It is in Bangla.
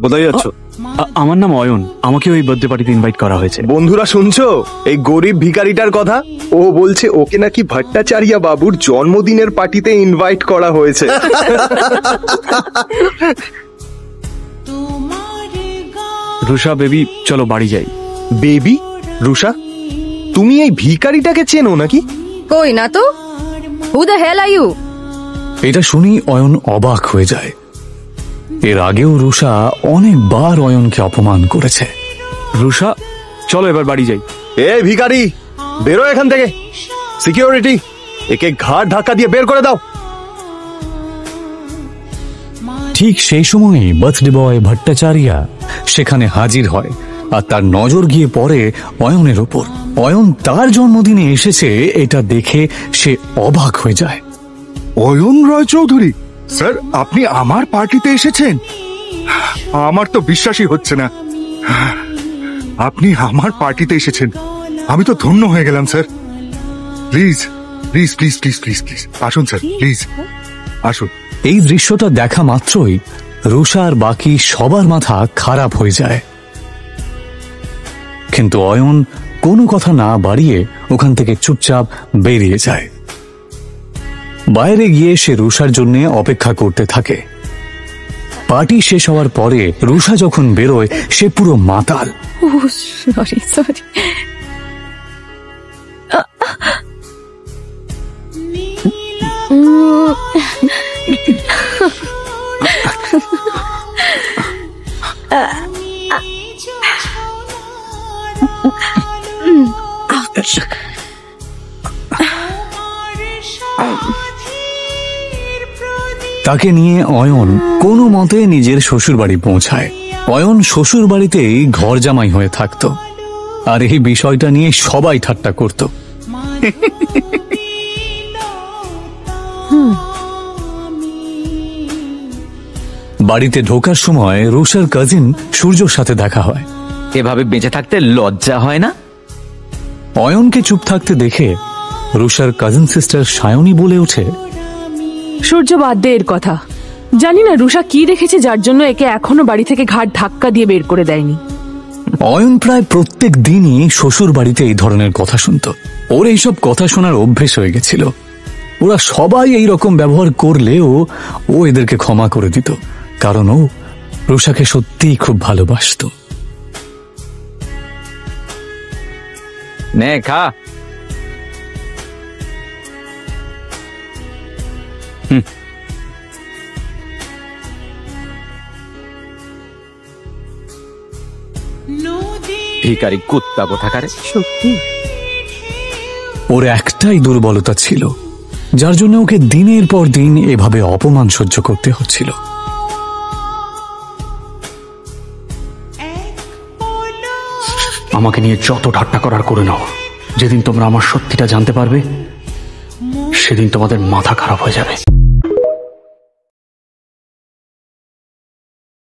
কোথায় যাচ্ছ? আমার নাম অয়ন, আমাকে ওই বার্থডে পার্টিতে ইনভাইট করা হয়েছে। বন্ধুরা শুনছো এই গরিব ভিখারিটার কথা? ও বলছে ওকে নাকি ভট্টাচার্য বাবুর জন্মদিনের পার্টিতে ইনভাইট করা হয়েছে। রুষা বেবি, চলো বাড়ি যাই। বেবি? রুষা, তুমি এই ভিখারিটাকে চেনো নাকি? কই না তো। Who the hell are you? এটা শুনি অয়ন অবাক হয়ে যায়। এর আগেও রুষা অনেকবার অয়নকে অপমান করেছে। রুষা, চলো এবার বাড়ি যাই। এ ভিখারি, বেরো এখান থেকে। সিকিউরিটি, একে ঘাড় ধাক্কা দিয়ে বের করে দাও। ঠিক সেই সময়ই বার্থডে বয় ভট্টাচার্য সেখানে হাজির হয়, আর তার নজর গিয়ে পড়ে অয়নের ওপর। অয়ন তার জন্মদিনে এসেছে এটা দেখে সে অবাক হয়ে যায়। অয়ন রায় চৌধুরী স্যার, আপনি আমার পার্টিতে এসেছেন? আমার তো বিশ্বাসই হচ্ছে না। আপনি আমার পার্টিতে এসেছেন, আমি তো ধন্য হয়ে গেলাম sir. Please please please please please please আসুন স্যার, প্লিজ আসুন। এই দৃশ্যটা দেখা মাত্রই রুষা আর বাকি সবার মাথা খারাপ হয়ে যায়, কিন্তু অয়ন কোনো কথা না বাড়িয়ে ওখান থেকে চুপচাপ বেরিয়ে যায়। বাইরে গিয়ে সে রুষার জন্য অপেক্ষা করতে থাকে। পার্টি শেষ হওয়ার পরে রুষা যখন বেরোয় সে পুরো মাতাল। Sorry sorry. তাকে নিয়ে অয়ন কোনো মতে নিজের শ্বশুর বাড়ি পৌঁছায়। অয়ন শ্বশুর বাড়িতেই ঘর জামাই হয়ে থাকতো, আর এই বিষয়টা নিয়ে সবাই ঠাট্টা করত। বাড়িতে ঢোকার সময় রুষার কাজিন সূর্যর সাথে দেখা হয়। এভাবে বেঁচে থাকতে লজ্জা হয় না? অয়নকে চুপ থাকতে দেখে রুষার কাজিন সিস্টার সায়নী বলে ওঠে, সূর্য, বাদ দে এর কথা। জানি না রুষা কি দেখেছে যার জন্য একে এখনো বাড়ি থেকে ঘাট ধাক্কা দিয়ে বের করে দেয়নি। অয়ন প্রায় প্রত্যেক দিনই শ্বশুর বাড়িতে এই ধরনের কথা শুনত। ওর এইসব কথা শোনার অভ্যেস হয়ে গেছিল। ওরা সবাই এই রকম ব্যবহার করলেও ও এদেরকে ক্ষমা করে দিত, কারণ ও রুষাকে সত্যিই খুব ভালোবাসত। নে খা। ভিখারি কুত্তা কোথাকারে। সত্যি ওর একটাই দুর্বলতা ছিল, যার জন্য ওকে দিনের পর দিন এভাবে অপমান সহ্য করতে হচ্ছিল। আমাকে নিয়ে যত ঠাট্টা করার করে নাও, যেদিন তোমরা আমার সত্যিটা জানতে পারবে সেদিন তোমাদের মাথা খারাপ হয়ে যাবে।